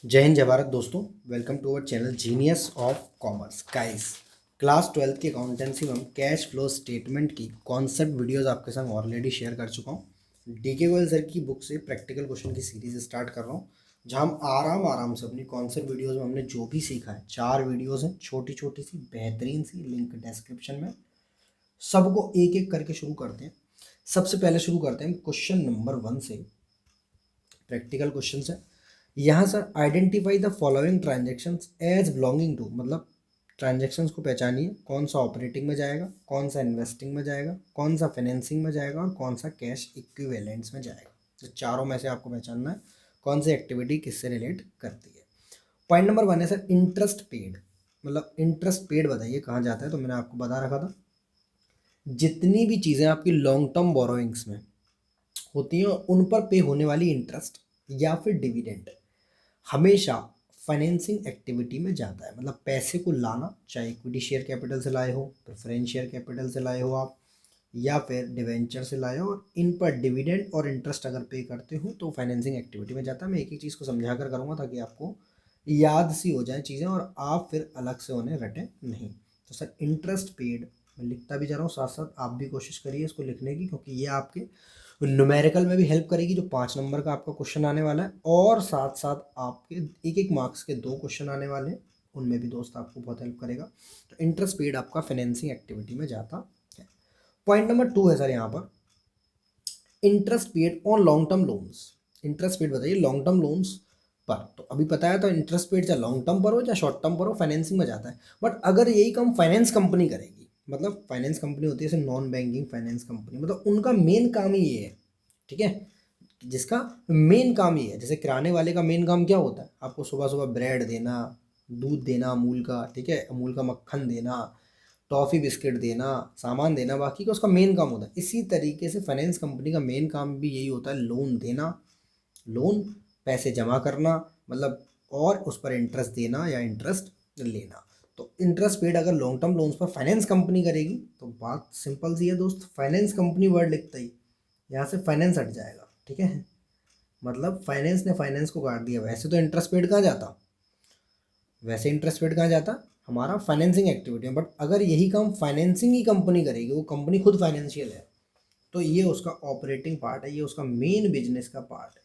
जय हिंद जय भारत दोस्तों। Welcome to our channel genius of commerce. Guys, class 12th की अकाउंटेंसी में हम कैश फ्लो स्टेटमेंट की कॉन्सेप्ट वीडियोस आपके संग ऑलरेडी शेयर कर चुका हूँ। डीके गोयल सर की बुक से प्रैक्टिकल क्वेश्चन की सीरीज स्टार्ट कर रहा हूँ, जहाँ हम आराम से अपनी कॉन्सेप्ट वीडियोस में हमने जो भी सीखा है, 4 वीडियोस हैं, छोटी छोटी सी बेहतरीन सी, लिंक डिस्क्रिप्शन में। सबको एक एक करके शुरू करते हैं। सबसे पहले शुरू करते हैं क्वेश्चन नंबर 1 से। प्रैक्टिकल क्वेश्चन है। यहाँ sir identify the following transactions as belonging to, मतलब ट्रांजेक्शन्स को पहचानिए, कौन सा ऑपरेटिंग में जाएगा, कौन सा इन्वेस्टिंग में जाएगा, कौन सा फाइनेंसिंग में जाएगा और कौन सा कैश इक्विवेलेंट्स में जाएगा। तो चारों में से आपको पहचानना है कौन सी एक्टिविटी किससे रिलेट करती है। पॉइंट नंबर 1 है सर इंटरेस्ट पेड, मतलब इंटरेस्ट पेड बताइए कहाँ जाता है। तो मैंने आपको बता रखा था, जितनी भी चीज़ें आपकी लॉन्ग टर्म बोरोइंग्स में होती हैं उन पर पे होने वाली इंटरेस्ट या फिर डिविडेंड हमेशा फाइनेंसिंग एक्टिविटी में जाता है। मतलब पैसे को लाना, चाहे इक्विटी शेयर कैपिटल से लाए हो, प्रेफरेंस शेयर कैपिटल से लाए हो आप, या फिर डिवेंचर से लाए हो, और इन पर डिविडेंड और इंटरेस्ट अगर पे करते हो तो फाइनेंसिंग एक्टिविटी में जाता है। मैं एक एक चीज़ को समझा कर करूँगा ताकि आपको याद सी हो जाए चीज़ें और आप फिर अलग से उन्हें रटें नहीं। तो सर इंटरेस्ट पेड मैं लिखता भी जा रहा हूँ, साथ साथ आप भी कोशिश करिए इसको लिखने की, क्योंकि ये आपके न्यूमेरिकल में भी हेल्प करेगी, जो 5 नंबर का आपका क्वेश्चन आने वाला है, और साथ साथ आपके एक एक मार्क्स के 2 क्वेश्चन आने वाले हैं, उनमें भी दोस्त आपको बहुत हेल्प करेगा। तो इंटरेस्ट पेड आपका फाइनेंसिंग एक्टिविटी में जाता है। पॉइंट नंबर 2 है सर यहाँ पर interest paid on long term loans. Interest paid बताइए लॉन्ग टर्म लोन्स पर। तो अभी पता है, तो इंटरेस्ट पेड चाहे लॉन्ग टर्म पर हो या शॉर्ट टर्म पर हो, फाइनेंसिंग में जाता है। बट अगर यही काम फाइनेंस कंपनी करेगी, मतलब फाइनेंस कंपनी होती है जैसे नॉन बैंकिंग फाइनेंस कंपनी, मतलब उनका मेन काम ही ये है, ठीक है, जिसका मेन काम ही है। जैसे किराने वाले का मेन काम क्या होता है, आपको सुबह सुबह ब्रेड देना, दूध देना अमूल का, ठीक है, अमूल का मक्खन देना, टॉफ़ी बिस्किट देना, सामान देना, बाकी का उसका मेन काम होता है। इसी तरीके से फाइनेंस कंपनी का मेन काम भी यही होता है, लोन देना, लोन पैसे जमा करना, मतलब और उस पर इंटरेस्ट देना या इंटरेस्ट लेना। तो इंटरेस्ट पेड अगर लॉन्ग टर्म लोन्स पर फाइनेंस कंपनी करेगी तो बात सिंपल सी है दोस्त, फाइनेंस कंपनी वर्ड लिखता ही यहाँ से फाइनेंस हट जाएगा, ठीक है। मतलब फाइनेंस ने फाइनेंस को काट दिया। वैसे तो इंटरेस्ट पेड कहाँ जाता, वैसे इंटरेस्ट पेड कहाँ जाता, हमारा फाइनेंसिंग एक्टिविटी में। बट अगर यही काम फाइनेंसिंग ही कंपनी करेगी, वो कंपनी खुद फाइनेंशियल है, तो ये उसका ऑपरेटिंग पार्ट है, ये उसका मेन बिजनेस का पार्ट है।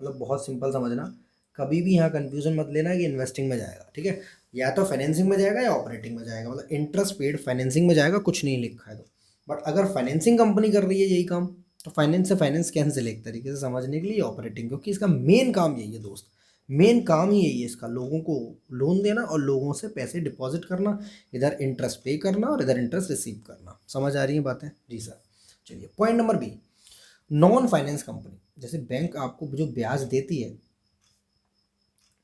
मतलब बहुत सिंपल समझना, कभी भी यहाँ कंफ्यूजन मत लेना कि इन्वेस्टिंग में जाएगा, ठीक है, या तो फाइनेंसिंग में जाएगा या ऑपरेटिंग में जाएगा। मतलब इंटरेस्ट पेड फाइनेंसिंग में जाएगा, कुछ नहीं लिखा है तो। बट अगर फाइनेंसिंग कंपनी कर रही है यही काम, तो फाइनेंस से फाइनेंस कैंसिल एक तरीके से समझने के लिए ऑपरेटिंग, क्योंकि इसका मेन काम यही है दोस्त, मेन काम ही यही है इसका, लोगों को लोन देना और लोगों से पैसे डिपॉजिट करना, इधर इंटरेस्ट पे करना और इधर इंटरेस्ट रिसीव करना। समझ आ रही है बातें जी सर। चलिए point number B, non finance company. जैसे बैंक आपको जो ब्याज देती है,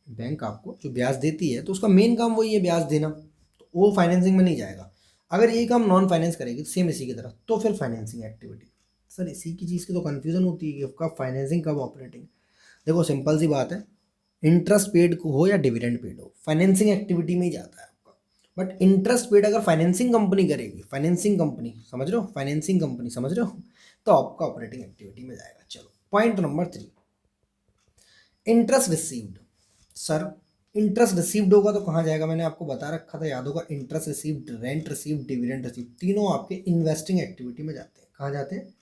बैंक आपको जो ब्याज देती है तो उसका मेन काम वही है, ब्याज देना, तो वो फाइनेंसिंग में नहीं जाएगा। अगर यही काम नॉन फाइनेंस करेगी सेम इसी की तरह, तो फिर फाइनेंसिंग एक्टिविटी। सर इसी की चीज़ की तो कन्फ्यूजन होती है कि कब फाइनेंसिंग कब ऑपरेटिंग। देखो सिंपल सी बात है, इंटरेस्ट पेड हो या डिविडेंड पेड हो, फाइनेंसिंग एक्टिविटी में ही जाता है आपका। बट इंटरेस्ट पेड अगर फाइनेंसिंग कंपनी करेगी, फाइनेंसिंग कंपनी समझ रहे हो, फाइनेंसिंग कंपनी समझ रहे हो, तो आपका ऑपरेटिंग एक्टिविटी में जाएगा। चलो point number 3, interest received. Sir interest received होगा तो कहाँ जाएगा, मैंने आपको बता रखा था, याद होगा, interest received, rent received, dividend received, तीनों आपके इन्वेस्टिंग एक्टिविटी में जाते हैं। कहाँ जाते हैं,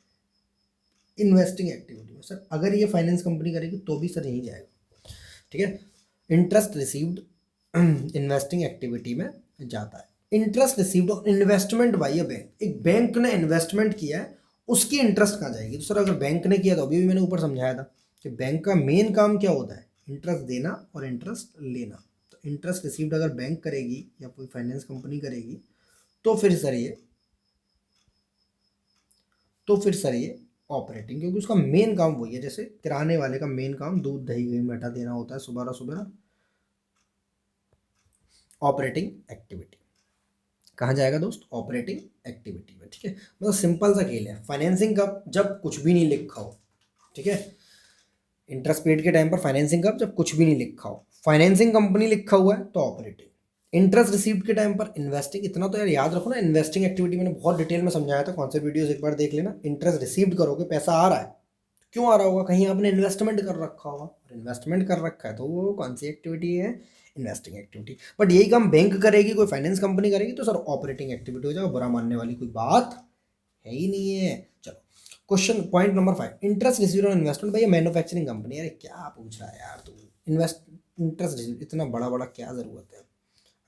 इन्वेस्टिंग एक्टिविटी में। सर अगर ये फाइनेंस कंपनी करेगी तो भी सर यही जाएगा, ठीक है। इंटरेस्ट रिसीव्ड इन्वेस्टिंग एक्टिविटी में जाता है। इंटरेस्ट रिसीव्ड और इन्वेस्टमेंट बाय अ बैंक, एक बैंक ने इन्वेस्टमेंट किया है, उसकी इंटरेस्ट कहाँ जाएगी। तो सर अगर बैंक ने किया तो अभी भी मैंने ऊपर समझाया था कि बैंक का मेन काम क्या होता है, इंटरेस्ट देना और इंटरेस्ट लेना। तो इंटरेस्ट रिसीव्ड अगर बैंक करेगी या कोई फाइनेंस कंपनी करेगी तो फिर सर ये ऑपरेटिंग, क्योंकि उसका मेन काम वही है। जैसे किराने वाले का मेन काम दूध दही घी मठा देना होता है सुबह सुबह, ऑपरेटिंग एक्टिविटी कहाँ जाएगा दोस्त, ऑपरेटिंग एक्टिविटी में, ठीक है। मतलब सिंपल सा खेल है, फाइनेंसिंग कब, जब कुछ भी नहीं लिखा हो, ठीक है। इंटरेस्ट पेड के टाइम पर फाइनेंसिंग कब, जब कुछ भी नहीं लिखा हो, फाइनेंसिंग कंपनी लिखा हुआ है तो ऑपरेटिंग। इंटरेस्ट रिसीव्ड के टाइम पर इन्वेस्टिंग, इतना तो यार याद रखो ना, इन्वेस्टिंग एक्टिविटी मैंने बहुत डिटेल में समझाया था, कौन से वीडियोस एक बार देख लेना। इंटरेस्ट रिसीव्ड करोगे, पैसा आ रहा है, क्यों आ रहा होगा? कहीं आपने इन्वेस्टमेंट कर रखा होगा, और इन्वेस्टमेंट कर रखा है तो वो कौन सी एक्टिविटी है? Investing activity. बट यही काम बैंक करेगी, कोई फाइनेंस कंपनी करेगी तो सर ऑपरेटिंग एक्टिविटी हो जाएगा, बुरा मानने वाली कोई बात है ही नहीं है। चलो question point number 5, interest received on investment भाई मैन्युफैक्चरिंग कंपनी। अरे क्या पूछ रहा है यार तू, इन्वेस्ट इंटरेस्ट रिसीव इतना बड़ा बड़ा क्या ज़रूरत है?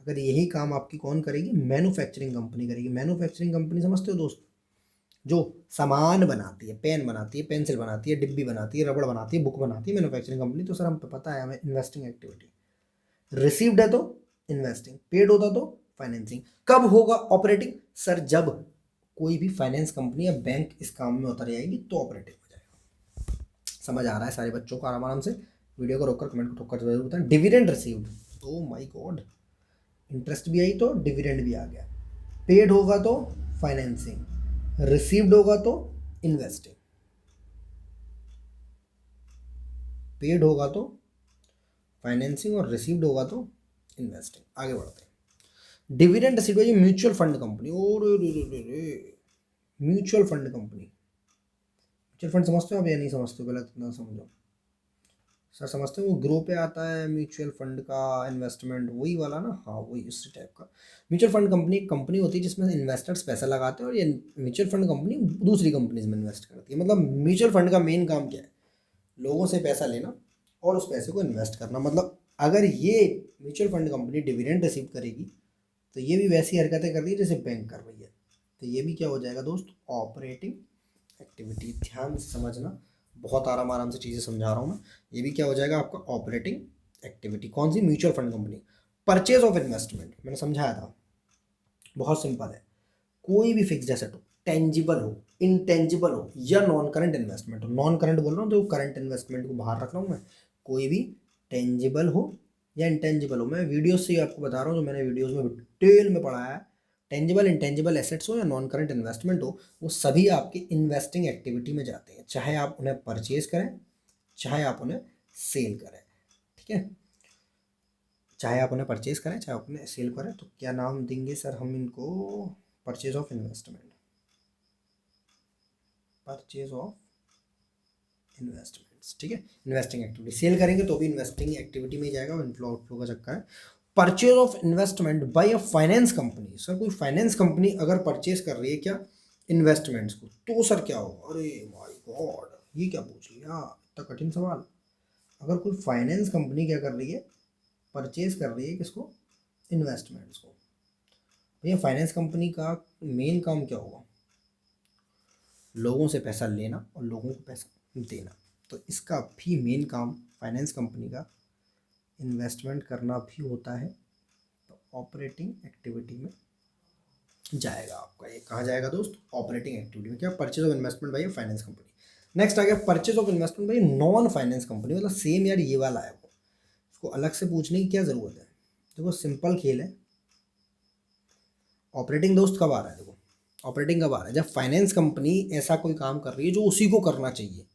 अगर यही काम आपकी कौन करेगी? मैन्युफैक्चरिंग कंपनी करेगी। मैन्युफैक्चरिंग कंपनी समझते हो दोस्त? जो सामान बनाती है, पेन बनाती है, पेंसिल बनाती है, डिब्बी बनाती है, रबड़ बनाती है, बुक बनाती है, मैन्युफैक्चरिंग कंपनी। तो सर हम पे पता है हमें इन्वेस्टिंग एक्टिविटी। रिसीव्ड है तो इन्वेस्टिंग, पेड होता तो फाइनेंसिंग। कब होगा ऑपरेटिंग? सर जब कोई भी फाइनेंस कंपनी या बैंक इस काम में उतर जाएगी तो ऑपरेटिंग हो जाएगा। समझ आ रहा है सारे बच्चों को? आराम आराम से वीडियो को रोककर कमेंट को ठोकर जरूर बताएं। Dividend received, oh my God, interest भी आई तो डिविडेंड भी आ गया। पेड होगा तो फाइनेंसिंग, रिसीव्ड होगा तो इन्वेस्टिंग। पेड होगा तो फाइनेंसिंग और रिसीव्ड होगा तो इन्वेस्टिंग। आगे बढ़ते हैं। डिविडेंड रिसीव्ड है म्यूचुअल फंड कंपनी। और mutual fund company, mutual fund समझते हो आप या नहीं समझते हो? पहले इतना समझो सर। समझते हो वो ग्रो पे आता है म्यूचुअल फंड का इन्वेस्टमेंट, वही वाला ना? हाँ वही, उसी टाइप का। म्यूचुअल फंड कंपनी एक कंपनी होती है जिसमें इन्वेस्टर्स पैसा लगाते हैं और ये म्यूचुअल फंड कंपनी दूसरी कंपनीज में इन्वेस्ट करती है। मतलब म्यूचुअल फंड का मेन काम क्या है? लोगों से पैसा लेना और उस पैसे को इन्वेस्ट करना। मतलब अगर ये mutual fund company dividend receive करेगी तो ये भी वैसी हरकतें कर रही है जैसे बैंक कर रही है। तो ये भी क्या हो जाएगा दोस्त? Operating activity. ध्यान से समझना, बहुत आराम आराम से चीज़ें समझा रहा हूँ मैं। ये भी क्या हो जाएगा आपका? Operating activity. कौन सी? Mutual fund company. Purchase of investment मैंने समझाया था, बहुत सिंपल है। कोई भी फिक्स्ड एसेट हो, टेंजिबल हो, इंटेंजिबल हो या नॉन करंट इन्वेस्टमेंट हो। नॉन करंट बोल रहा हूँ तो करंट इन्वेस्टमेंट को बाहर रख रहा हूँ मैं। कोई भी टेंजिबल हो या इंटेंजिबल हो, मैं वीडियो से ही आपको बता रहा हूँ जो मैंने वीडियोस में डिटेल में पढ़ाया है। टेंजिबल इंटेंजिबल एसेट्स हो या नॉन करंट इन्वेस्टमेंट हो, वो सभी आपकी इन्वेस्टिंग एक्टिविटी में जाते हैं, चाहे आप उन्हें परचेज करें चाहे आप उन्हें सेल करें। ठीक है, चाहे आप उन्हें परचेज करें चाहे आप उन्हें सेल करें। तो क्या नाम देंगे सर हम इनको? Purchase of investment, purchase of investments. ठीक है, इन्वेस्टिंग एक्टिविटी। सेल करेंगे तो भी इन्वेस्टिंग एक्टिविटी में ही जाएगा, इनफ्लो आउटफ्लो का चक्कर है। Purchase of investment by a finance company. Sir कोई फाइनेंस कंपनी अगर परचेज कर रही है क्या इन्वेस्टमेंट्स को, तो सर क्या होगा? अरे माय गॉड, ये क्या पूछ लिया, इतना कठिन सवाल। अगर कोई फाइनेंस कंपनी क्या कर रही है? परचेज कर रही है किसको? इन्वेस्टमेंट्स को। भैया फाइनेंस कंपनी का मेन काम क्या होगा? लोगों से पैसा लेना और लोगों को पैसा देना। तो इसका भी मेन काम फाइनेंस कंपनी का इन्वेस्टमेंट करना भी होता है। तो ऑपरेटिंग एक्टिविटी में जाएगा आपका। ये कहाँ जाएगा दोस्त? ऑपरेटिंग एक्टिविटी में। क्या? Purchase of investment by finance company. Next आ गया purchase of investment by non finance company. मतलब सेम यार, ये वाला है वो, इसको अलग से पूछने की क्या ज़रूरत है? देखो सिंपल खेल है। ऑपरेटिंग दोस्त कब आ रहा है? देखो ऑपरेटिंग कब आ रहा है? जब फाइनेंस कंपनी ऐसा कोई काम कर रही है जो उसी को करना चाहिए।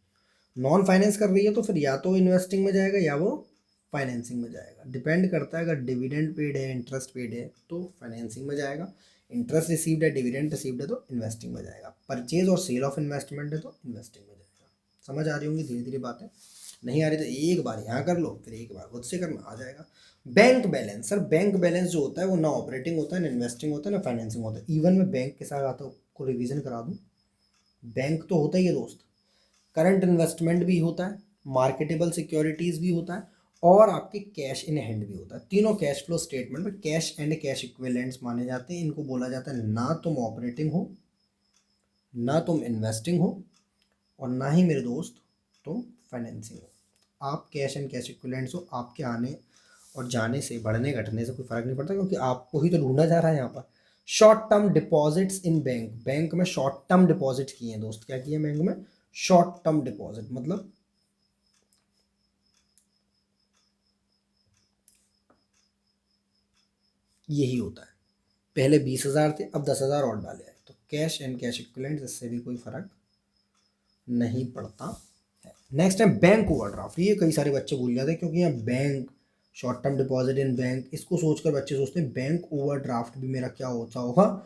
नॉन फाइनेंस कर रही है तो फिर या तो इन्वेस्टिंग में जाएगा या वो फाइनेंसिंग में जाएगा। डिपेंड करता है, अगर डिविडेंड पेड है, इंटरेस्ट पेड है तो फाइनेंसिंग में जाएगा। इंटरेस्ट रिसीव्ड है, डिविडेंड रिसीव्ड है तो इन्वेस्टिंग में जाएगा। परचेज और सेल ऑफ इन्वेस्टमेंट है तो इन्वेस्टिंग में जाएगा। समझ आ रही होंगी धीरे धीरे बातें? नहीं आ रही तो एक बार यहाँ कर लो, फिर एक बार खुद से करना, आ जाएगा। Bank balance. Sir bank balance जो होता है वो ना ऑपरेटिंग होता है, ना इन्वेस्टिंग होता है, ना फाइनेंसिंग होता है। इवन मैं बैंक के साथ आता हूँ, को रिवीजन करा दूँ। बैंक तो होता ही है दोस्त, करंट इन्वेस्टमेंट भी होता है, मार्केटेबल सिक्योरिटीज़ भी होता है और आपके कैश इन हैंड भी होता है। तीनों कैश फ्लो स्टेटमेंट में कैश एंड कैश इक्विवेलेंट्स माने जाते हैं। इनको बोला जाता है ना तुम ऑपरेटिंग हो, ना तुम इन्वेस्टिंग हो और ना ही मेरे दोस्त तुम फाइनेंसिंग हो। आप कैश एंड कैश इक्विवेलेंट्स हो। आपके आने और जाने से, बढ़ने घटने से कोई फ़र्क नहीं पड़ता, क्योंकि आपको ही तो ढूंढा जा रहा है यहाँ पर। Short term deposits in bank. Bank में शॉर्ट टर्म डिपॉजिट किए हैं दोस्त। क्या किए बैंक में? Short term deposit. मतलब यही होता है। पहले 20,000 थे, अब 10,000 और डाले हैं। तो कैश एंड कैश इक्विवेलेंट, इससे भी कोई फर्क नहीं पड़ता है। नेक्स्ट है बैंक ओवरड्राफ्ट। ये कई सारे बच्चे भूल जाते हैं, क्योंकि यहाँ bank, short term deposit in bank, इसको सोचकर बच्चे सोचते हैं बैंक ओवरड्राफ्ट भी मेरा क्या होता होगा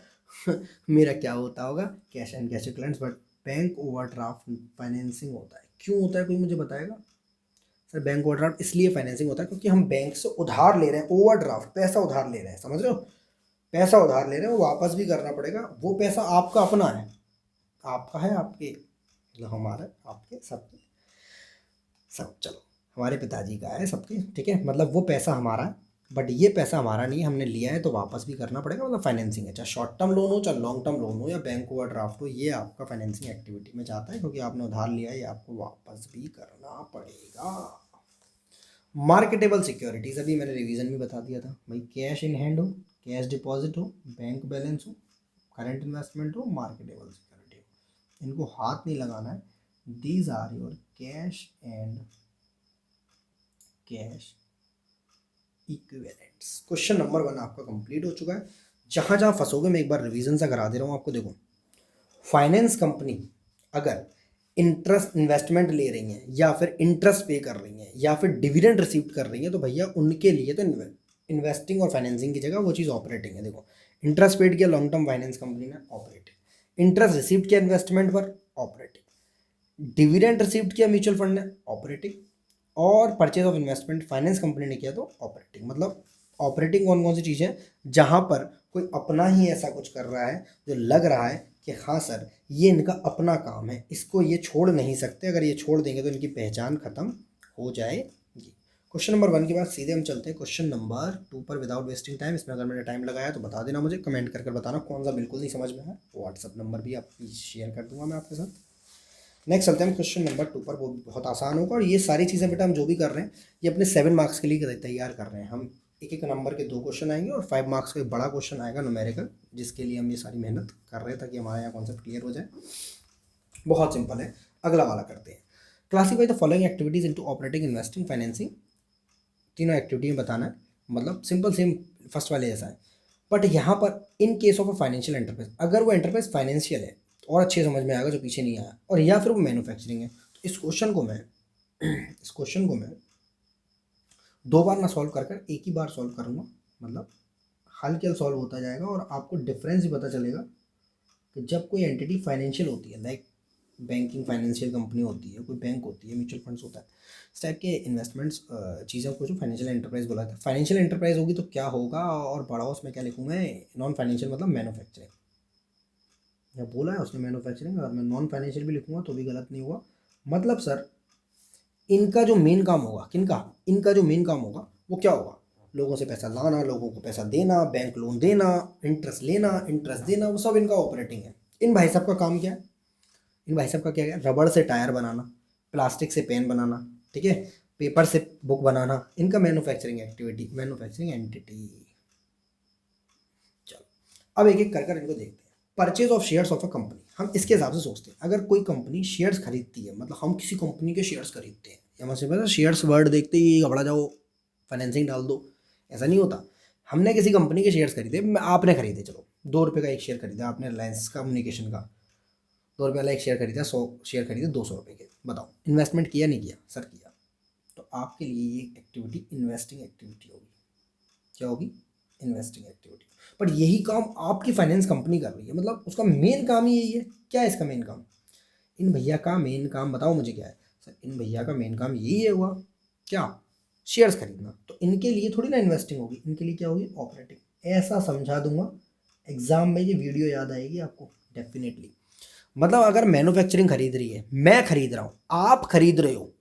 मेरा क्या होता होगा? Cash and cash equivalents. But bank overdraft financing होता है। क्यों होता है, कोई मुझे बताएगा? सर बैंक ओवरड्राफ्ट इसलिए फाइनेंसिंग होता है क्योंकि हम बैंक से उधार ले रहे हैं, ओवरड्राफ्ट पैसा उधार ले रहे हैं, समझ रहे हो? पैसा उधार ले रहे हैं, वो वापस भी करना पड़ेगा, वो पैसा आपका अपना है, आपका है, आपके मतलब हमारा, आपके, सबके, सब, चलो हमारे पिताजी का है, सबके, ठीक है, मतलब वो पैसा हमारा है, बट ये पैसा हमारा नहीं है, हमने लिया है तो वापस भी करना पड़ेगा, मतलब फाइनेंसिंग है, चाहे शॉर्ट टर्म लोन हो, चाहे लॉन्ग टर्म लोन हो, या बैंक ओवरड्राफ्ट हो, ये आपका फाइनेंसिंग एक्टिविटी में जाता है, क्योंकि आपने उधार लिया है, ये आपको वापस भी करना पड़ेगा। मार्केटेबल सिक्योरिटीज अभी मैंने रिवीजन में बता दिया था भाई, कैश इन हैंड हो, कैश डिपॉजिट हो, बैंक बैलेंस हो, करंट इन्वेस्टमेंट हो, मार्केटेबल सिक्योरिटी हो, इनको हाथ नहीं लगाना है। These are your cash and cash equivalents. Question number 1 आपका कंप्लीट हो चुका है। जहाँ जहाँ फंसोगे मैं एक बार रिवीजन सा करा दे रहा हूँ आपको। देखो, फाइनेंस कंपनी अगर इंटरेस्ट इन्वेस्टमेंट ले रही हैं, या फिर इंटरेस्ट पे कर रही हैं, या फिर डिविडेंड रिसीव कर रही हैं, तो भैया उनके लिए तो इन्वेस्टिंग और फाइनेंसिंग की जगह वो चीज़ ऑपरेटिंग है। देखो, इंटरेस्ट पेड किया लॉन्ग टर्म फाइनेंस कंपनी ने, ऑपरेटिंग। इंटरेस्ट रिसीव किया इन्वेस्टमेंट पर, ऑपरेटिंग। डिविडेंड रिसीव किया म्यूचुअल फंड ने, ऑपरेटिंग। और purchase of investment finance company ने किया तो ऑपरेटिंग। मतलब ऑपरेटिंग कौन कौन सी चीज़ है? जहाँ पर कोई अपना ही ऐसा कुछ कर रहा है जो लग रहा है कि हाँ सर ये इनका अपना काम है, इसको ये छोड़ नहीं सकते, अगर ये छोड़ देंगे तो इनकी पहचान खत्म हो जाएगी। क्वेश्चन नंबर 1 के बाद सीधे हम चलते हैं क्वेश्चन नंबर 2 पर विदाउट वेस्टिंग टाइम। इसमें अगर मैंने टाइम लगाया तो बता देना मुझे, कमेंट कर बताना कौन सा बिल्कुल नहीं समझ में है। व्हाट्सअप नंबर भी आप शेयर कर दूंगा मैं आपके साथ। नेक्स्ट चलते हैं क्वेश्चन नंबर 2 पर। वो बहुत आसान होगा, और ये सारी चीज़ें बेटा हम जो भी कर रहे हैं ये अपने 7 मार्क्स के लिए तैयार कर रहे हैं। हम एक एक नंबर के 2 क्वेश्चन आएंगे और 5 मार्क्स का एक बड़ा क्वेश्चन आएगा न्यूमेरिकल, जिसके लिए हम ये सारी मेहनत कर रहे हैं ताकि हमारा यहाँ कॉन्सेप्ट क्लियर हो जाए। बहुत सिंपल है, अगला वाला करते हैं। Classify the following activities into operating, investing, financing. तीनों एक्टिविटी में बताना है, मतलब सिंपल सेम फर्स्ट वाले जैसा है। बट यहाँ पर in case of a financial enterprise, अगर वो एंटरप्राइज फाइनेंशियल है तो और अच्छे समझ में आएगा जो पीछे नहीं आया, और या फिर वो मैन्युफैक्चरिंग है, तो इस क्वेश्चन को मैं 2 बार ना सॉल्व कर एक ही बार सॉल्व करूँगा। मतलब हल क्या सॉल्व होता जाएगा और आपको डिफरेंस भी पता चलेगा कि जब कोई एंटिटी फाइनेंशियल होती है, लाइक बैंकिंग फाइनेंशियल कंपनी होती है, कोई बैंक होती है, म्यूचुअल फंड्स होता है, इस टाइप के इन्वेस्टमेंट्स चीज़ों को जो फाइनेंशियल एंटरप्राइज बोला जाता है। फाइनेंशियल एंटरप्राइज होगी तो क्या होगा, और बड़ा उसमें क्या लिखूँ मैं? नॉन फाइनेंशियल मतलब मैन्युफैक्चरिंग, या बोला है उसने मैन्युफैक्चरिंग, अगर मैं नॉन फाइनेंशियल भी लिखूँगा तो भी गलत नहीं हुआ। मतलब सर इनका जो मेन काम होगा, किनका? इनका जो मेन काम होगा वो क्या होगा? लोगों से पैसा लाना, लोगों को पैसा देना, बैंक लोन देना, इंटरेस्ट लेना, इंटरेस्ट देना, वो सब इनका ऑपरेटिंग है। इन भाई साहब का काम क्या है? इन भाई साहब का क्या है? रबड़ से टायर बनाना, प्लास्टिक से पेन बनाना, ठीक है, पेपर से बुक बनाना, इनका मैन्युफैक्चरिंग एक्टिविटी, मैन्युफैक्चरिंग एंटिटी। चलो अब एक एक कर इनको देखते हैं। Purchase of shares of a company, हम इसके हिसाब से सोचते हैं। अगर कोई कंपनी शेयर्स खरीदती है, मतलब हम किसी कंपनी के शेयर्स खरीदते हैं, या मतलब पता शेयर्स वर्ड देखते ही घबरा जाओ, फाइनेंसिंग डाल दो, ऐसा नहीं होता। हमने किसी कंपनी के शेयर्स खरीदे, आपने खरीदे, चलो 2 रुपये का एक शेयर खरीदा आपने, रिलायंस कम्युनिकेशन का 2 रुपये वाला एक शेयर खरीदा, 100 शेयर खरीदे 200 रुपये के। बताओ इन्वेस्टमेंट किया नहीं किया? सर किया। तो आपके लिए ये एक्टिविटी इन्वेस्टिंग एक्टिविटी होगी। क्या होगी? Investing activity. बट यही काम आपकी फाइनेंस कंपनी कर रही है, मतलब उसका मेन काम ही यही है। क्या है इसका मेन काम? इन भैया का मेन काम बताओ मुझे क्या है? सर इन भैया का मेन काम यही है हुआ, क्या? शेयर्स खरीदना। तो इनके लिए थोड़ी ना इन्वेस्टिंग होगी, इनके लिए क्या होगी? ऑपरेटिंग। ऐसा समझा दूंगा, एग्जाम में ये वीडियो याद आएगी आपको डेफिनेटली। मतलब अगर मैन्युफैक्चरिंग खरीद रही है, मैं खरीद रहा हूँ, आप खरीद रहे हो,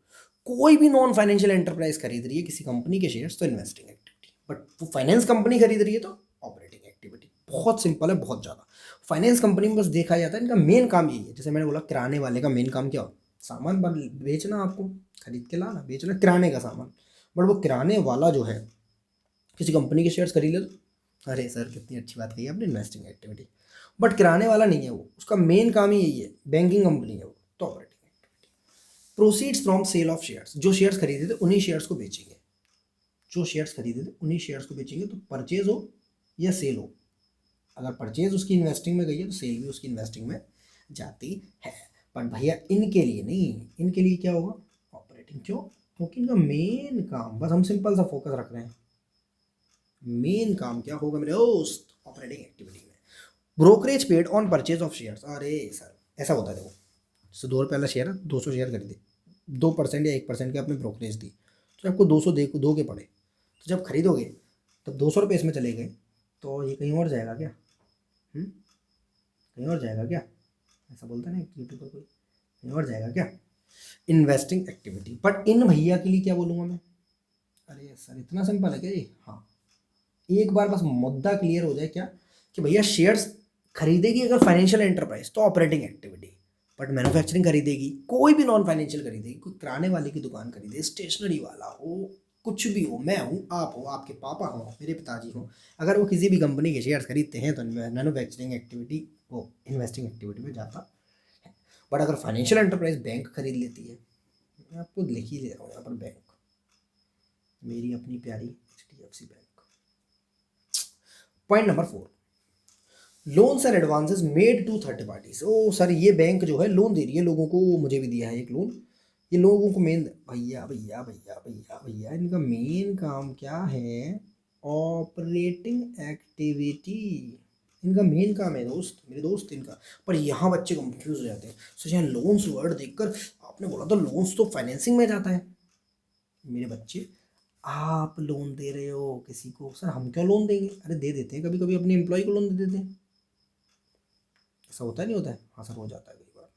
कोई भी नॉन फाइनेंशियल एंटरप्राइज खरीद रही है किसी कंपनी के शेयर्स, तो इन्वेस्टिंग एक्टिविटी। बट वो फाइनेंस कंपनी खरीद रही है तो ऑपरेटिंग एक्टिविटी। बहुत सिंपल है, बहुत ज़्यादा। फाइनेंस कंपनी में बस देखा जाता है इनका मेन काम यही है। जैसे मैंने बोला किराने वाले का मेन काम क्या हो? सामान बेचना, आपको खरीद के लाना, बेचना, किराने का सामान। बट वो किराने वाला जो है किसी कंपनी के शेयर्स खरीद ले तो, अरे सर कितनी अच्छी बात कही आपने, इन्वेस्टिंग एक्टिविटी। बट किराने वाला नहीं है वो, उसका मेन काम ही यही है, बैंकिंग कंपनी है वो, तो operating activity. Proceeds from sale of shares, जो शेयर्स खरीदे थे उन्हीं शेयर्स को बेचेंगे, जो शेयर्स खरीदे थे उन्हीं शेयर्स को बेचेंगे। तो परचेज हो या सेल हो, अगर परचेज उसकी इन्वेस्टिंग में गई है तो सेल भी उसकी इन्वेस्टिंग में जाती है। पर भैया इनके लिए नहीं, इनके लिए क्या होगा? ऑपरेटिंग। क्यों? क्योंकि इनका मेन काम, बस हम सिंपल सा फोकस रख रहे हैं, मेन काम क्या होगा मेरे दोस्त? ऑपरेटिंग एक्टिविटी में। Brokerage paid on purchase of shares, अरे सर ऐसा होता है, देखो जैसे 2 रुपये वाला शेयर है, 200 शेयर खरीदे, 2% या 1% के आपने ब्रोकरेज दी, तो आपको 200 दो के पड़े, तो जब खरीदोगे तब 200 रुपये इसमें चले गए, तो ये कहीं और जाएगा क्या? कहीं और जाएगा क्या? ऐसा बोलता है ना यूट्यूब पर कोई, कहीं और जाएगा क्या? Investing activity. बट इन भैया के लिए क्या बोलूँगा मैं? अरे सर इतना सिंपल है क्या ये? हाँ, एक बार बस मुद्दा क्लियर हो जाए क्या, कि भैया शेयर्स खरीदेगी अगर फाइनेंशियल एंटरप्राइज तो ऑपरेटिंग एक्टिविटी, बट मैन्युफैक्चरिंग खरीदेगी, कोई भी नॉन फाइनेंशियल खरीदेगी, कोई किराने वाले की दुकान खरीदे, स्टेशनरी वाला हो, कुछ भी हो, मैं हूँ, आप हो, आपके पापा हो, मेरे पिताजी हो, अगर वो किसी भी कंपनी के शेयर्स खरीदते हैं तो मैन्युफैक्चरिंग एक्टिविटी, वो इन्वेस्टिंग एक्टिविटी में जाता है। बट अगर फाइनेंशियल एंटरप्राइज बैंक खरीद लेती है, मैं आपको लिख ही दे रहा हूँ यहाँ पर, बैंक, मेरी अपनी प्यारी HDFC bank. Point number 4, loans and advances made to third parties. ओ सर ये बैंक जो है लोन दे रही है लोगों को, मुझे भी दिया है एक लोन, ये लोगों को मेन, भैया भैया भैया भैया भैया इनका मेन काम क्या है? ऑपरेटिंग एक्टिविटी, इनका मेन काम है दोस्त, मेरे दोस्त इनका। पर यहाँ बच्चे कंफ्यूज हो जाते हैं, सो यहाँ लोन्स वर्ड देखकर आपने बोला था लोन्स तो फाइनेंसिंग में जाता है। मेरे बच्चे, आप लोन दे रहे हो किसी को, सर हम क्यों लोन देंगे? अरे दे देते हैं कभी कभी, अपने एम्प्लॉय को लोन दे देते हैं, ऐसा होता नहीं होता है? हाँ सर हो जाता है कई बार।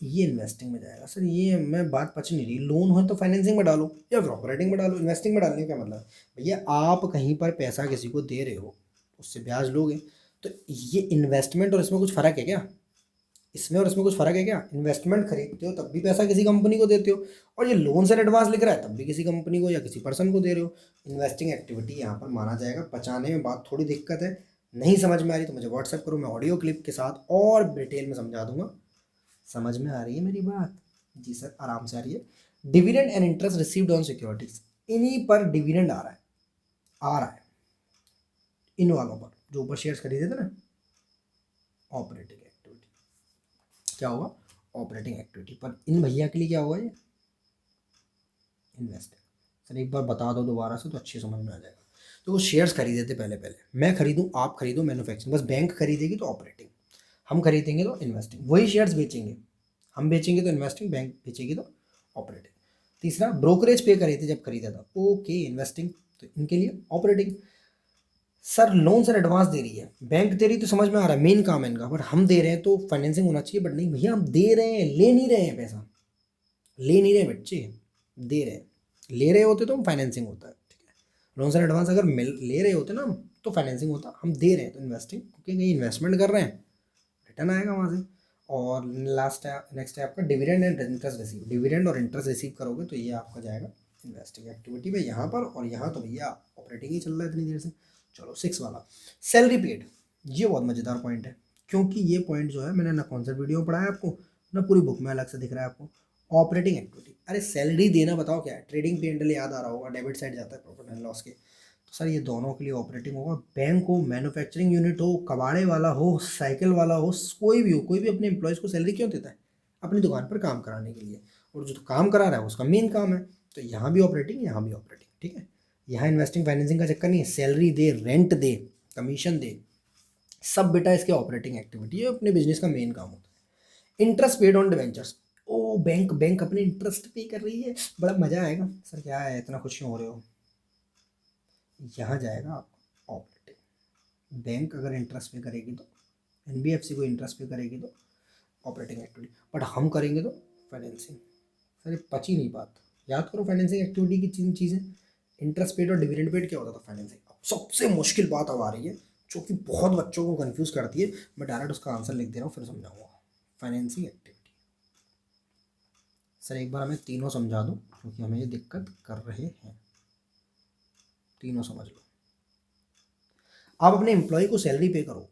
ये इन्वेस्टिंग में जाएगा सर, ये मैं बात पच नहीं रही, लोन हो तो फाइनेंसिंग में डालो या फिर ऑपरेटिंग में डालो, इन्वेस्टिंग में डालने का क्या मतलब है? भैया आप कहीं पर पैसा किसी को दे रहे हो, उससे ब्याज लोगे, तो ये इन्वेस्टमेंट और इसमें कुछ फ़र्क है क्या? इसमें और इसमें कुछ फ़र्क है क्या? इन्वेस्टमेंट खरीदते हो तब भी पैसा किसी कंपनी को देते हो, और ये लोन से एडवांस लिख रहा है तब भी किसी कंपनी को या किसी पर्सन को दे रहे हो। इन्वेस्टिंग एक्टिविटी यहाँ पर माना जाएगा। पचाने में बात थोड़ी दिक्कत है, नहीं समझ में आ रही तो मुझे व्हाट्सएप करो, मैं ऑडियो क्लिप के साथ और डिटेल में समझा दूंगा। समझ में आ रही है मेरी बात? जी सर आराम से आ रही है। Dividend and interest received on securities, इन्हीं पर डिविडेंड आ रहा है इन वालों पर जो ऊपर शेयर्स खरीदे थे ना। ऑपरेटिंग एक्टिविटी क्या होगा? Operating activity. पर इन भैया के लिए क्या होगा? ये इन्वेस्टिंग। सर एक बार बता दो दोबारा से तो अच्छी समझ में आ जाएगा। तो वो शेयर्स खरीदे थे पहले, मैं खरीदूँ आप खरीदो मैन्युफैक्चरिंग, बस बैंक खरीदेगी तो ऑपरेटिंग, हम खरीदेंगे तो इन्वेस्टिंग, वही शेयर्स बेचेंगे, हम बेचेंगे तो इन्वेस्टिंग, बैंक बेचेगी तो ऑपरेटिंग। तीसरा, ब्रोकरेज पे करे थे जब खरीदा था, ओके इन्वेस्टिंग, तो इनके लिए operating. Sir loan sir advance दे रही है, बैंक दे रही तो समझ में आ रहा है मेन काम है इनका, बट हम दे रहे हैं तो फाइनेंसिंग होना चाहिए, बट नहीं भैया हम दे रहे हैं, ले नहीं रहे हैं पैसा, ले नहीं रहे बच्चे, दे रहे हैं। ले रहे होते तो हम फाइनेंसिंग होता है, ठीक है। लोन सर एडवांस अगर ले रहे होते ना हम तो फाइनेंसिंग होता, हम दे रहे हैं तो इन्वेस्टिंग, क्योंकि कहीं इन्वेस्टमेंट कर रहे हैं, रिटर्न आएगा वहाँ से। और लास्ट है, नेक्स्ट है आपका dividend and interest receive, dividend और इंटरेस्ट रिसीव करोगे तो ये आपका जाएगा इन्वेस्टिंग एक्टिविटी में यहाँ पर, और यहाँ तो भैया ऑपरेटिंग ही चल रहा है इतनी देर से। चलो 6 वाला, सैलरी पेड, ये बहुत मज़ेदार पॉइंट है, क्योंकि ये पॉइंट जो है मैंने ना कौन सा वीडियो में पढ़ाया आपको, ना पूरी बुक में अलग से दिख रहा है आपको। ऑपरेटिंग एक्टिविटी, अरे सैलरी देना बताओ क्या है? ट्रेडिंग P&L याद आ रहा होगा, डेबिट साइड जाता है प्रॉफिट एंड लॉस के, तो सर ये दोनों के लिए ऑपरेटिंग होगा। बैंक हो, मैन्युफैक्चरिंग यूनिट हो, कबाड़े वाला हो, साइकिल वाला हो, कोई भी हो, कोई भी अपने एम्प्लॉयज़ को सैलरी क्यों देता है? अपनी दुकान पर काम कराने के लिए, और जो काम करा रहा है उसका मेन काम है, तो यहाँ भी ऑपरेटिंग, यहाँ भी ऑपरेटिंग, ठीक है। यहाँ इन्वेस्टिंग फाइनेंसिंग का चक्कर नहीं है, सैलरी दे, रेंट दे, कमीशन दे, सब बेटा इसके ऑपरेटिंग एक्टिविटी है, अपने बिजनेस का मेन काम होता है। इंटरेस्ट पेड ऑन डिवेंचर्स, ओ बैंक अपने इंटरेस्ट पे कर रही है, बड़ा मज़ा आएगा। सर क्या है इतना खुश क्यों हो रहे हो? यहाँ जाएगा आपका ऑपरेटिंग। बैंक अगर इंटरेस्ट पे करेगी तो, NBFC को इंटरेस्ट पे करेगी तो ऑपरेटिंग एक्टिविटी, बट हम करेंगे तो फाइनेंसिंग। सर ये पची नहीं बात, याद करो फाइनेंसिंग एक्टिविटी की तीन चीज़ें, इंटरेस्ट पेड और डिविडेंड पेड क्या होता था फाइनेंसिंग। अब सबसे मुश्किल बात अब आ रही है जो कि बहुत बच्चों को कंफ्यूज करती है, मैं डायरेक्ट उसका आंसर लिख दे रहा हूँ फिर समझाऊंगा। फाइनेंसिंग एक्टिविटी, सर एक बार हमें तीनों समझा दो क्योंकि हमें ये दिक्कत कर रहे हैं, तीनों समझ लो। आप अपने एम्प्लॉय को सैलरी पे करो,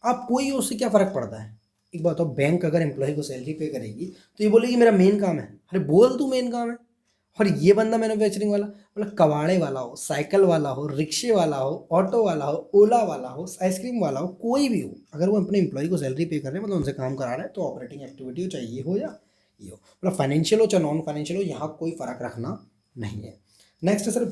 आप कोई हो, उससे क्या फ़र्क पड़ता है? एक बात हो, बैंक अगर एम्प्लॉय को सैलरी पे करेगी तो ये बोलेगी मेरा मेन काम है, अरे बोल तू मेन काम है। और ये बंदा मैन्युफैक्चरिंग वाला, मतलब कबाड़े वाला हो, साइकिल वाला हो, रिक्शे वाला हो, ऑटो वाला हो, ओला वाला हो, आइसक्रीम वाला हो, कोई भी हो, अगर वो अपने एम्प्लॉय को सैलरी पे कर रहे हैं मतलब उनसे काम करा रहे हैं, तो ऑपरेटिंग एक्टिविटी हो, चाहे ये हो या ये हो, मतलब फाइनेंशियल हो चाहे नॉन फाइनेंशियल हो, यहाँ कोई फ़र्क रखना नहीं है। नेक्स्ट है सर,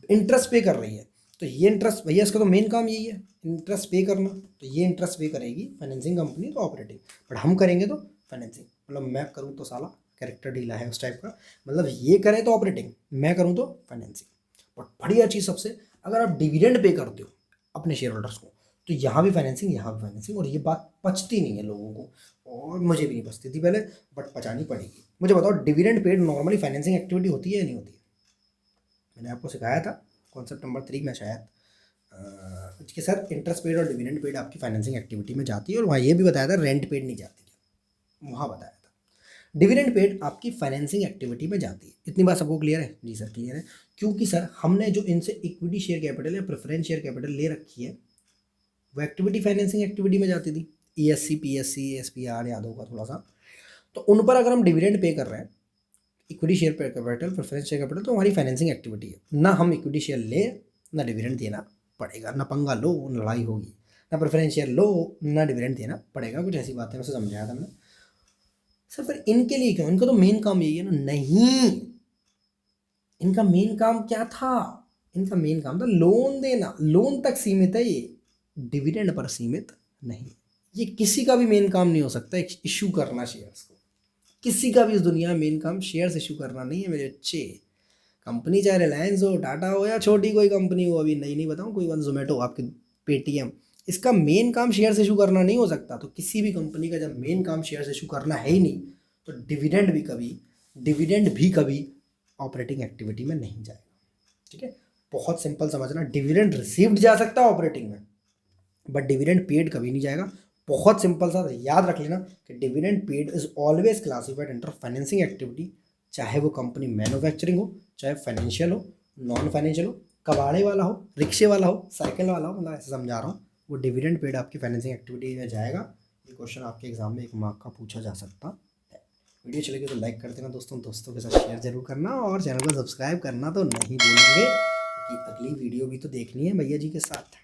इंटरेस्ट पे कर रही है, तो ये इंटरेस्ट भैया इसका तो मेन काम यही है, इंटरेस्ट पे करना, तो ये इंटरेस्ट पे करेगी फाइनेंसिंग कंपनी तो ऑपरेटिंग, बट हम करेंगे तो फाइनेंसिंग, मतलब मैं करूँ तो साला कैरेक्टर ढीला है उस टाइप का, मतलब ये करें तो ऑपरेटिंग, मैं करूँ तो फाइनेंसिंग। बट बढ़िया चीज़ सबसे, अगर आप डिविडेंड पे करते हो अपने शेयर होल्डर्स को तो यहाँ भी फाइनेंसिंग यहाँ भी फाइनेंसिंग, और ये बात पचती नहीं है लोगों को, और मुझे भी नहीं पचती थी पहले, बट पचानी पड़ेगी। मुझे बताओ dividend paid normally financing activity होती है या नहीं होती है? मैंने आपको सिखाया था कॉन्सेप्ट नंबर 3 में शायद कि सर इंटरेस्ट पेड और डिविडेंड पेड आपकी फाइनेंसिंग एक्टिविटी में जाती है, और वहाँ ये भी बताया था रेंट पेड नहीं जाती है, वहाँ बताया था। डिविडेंड पेड आपकी फाइनेंसिंग एक्टिविटी में जाती है। इतनी बात सबको क्लियर है? जी सर क्लियर है। क्योंकि सर हमने जो इनसे इक्विटी शेयर कैपिटल या प्रेफरेंस शेयर कैपिटल ले रखी है वो एक्टिविटी फाइनेंसिंग एक्टिविटी में जाती थी, ESC PSC SPR याद होगा थोड़ा सा। तो उन पर अगर हम डिविडेंड पे कर रहे हैं, equity share capital preference share capital, तो हमारी फाइनेंसिंग एक्टिविटी है ना, हम इक्विटी शेयर ले ना डिविडेंड देना पड़ेगा, ना पंगा लो लड़ाई होगी, ना प्रेफरेंस शेयर लो ना डिविडेंड देना पड़ेगा, कुछ ऐसी बातें वैसे समझाया था मैंने। सर फिर इनके लिए क्यों, इनका तो मेन काम यही है ना? नहीं, इनका मेन काम क्या था? इनका मेन काम था लोन देना, लोन तक सीमित है ये, डिविडेंड पर सीमित नहीं। ये किसी का भी मेन काम नहीं हो सकता इशू करना शेयर्स को, किसी का भी इस दुनिया में मेन काम शेयर्स इशू करना नहीं है मेरे अच्छे। कंपनी चाहे रिलायंस हो, टाटा हो, या छोटी कोई कंपनी हो, अभी नई नहीं बताऊँ, कोई वन जोमेटो, आपके पेटीएम, इसका मेन काम शेयर्स इशू करना नहीं हो सकता। तो किसी भी कंपनी का जब मेन काम शेयर्स इशू करना है ही नहीं, तो डिविडेंड भी कभी ऑपरेटिंग एक्टिविटी में नहीं जाएगा। ठीक है, बहुत सिंपल समझना, डिविडेंड रिसीव्ड जा सकता है ऑपरेटिंग में, बट डिविडेंड पेड कभी नहीं जाएगा। बहुत सिंपल सा याद रख लेना कि dividend paid is always classified under financing activity, चाहे वो कंपनी मैन्युफैक्चरिंग हो, चाहे फाइनेंशियल हो, नॉन फाइनेंशियल हो, कबाड़े वाला हो, रिक्शे वाला हो, साइकिल वाला हो, मतलब ऐसे समझा रहा हूँ, वो डिविडेंड पेड आपकी फाइनेंसिंग एक्टिविटी में जाएगा। ये क्वेश्चन आपके एग्जाम में 1 मार्क का पूछा जा सकता है। वीडियो चलेगी तो लाइक कर देना दोस्तों के साथ शेयर जरूर करना, और चैनल को सब्सक्राइब करना तो नहीं भूलेंगे, कि अगली वीडियो भी तो देखनी है भैया जी के साथ।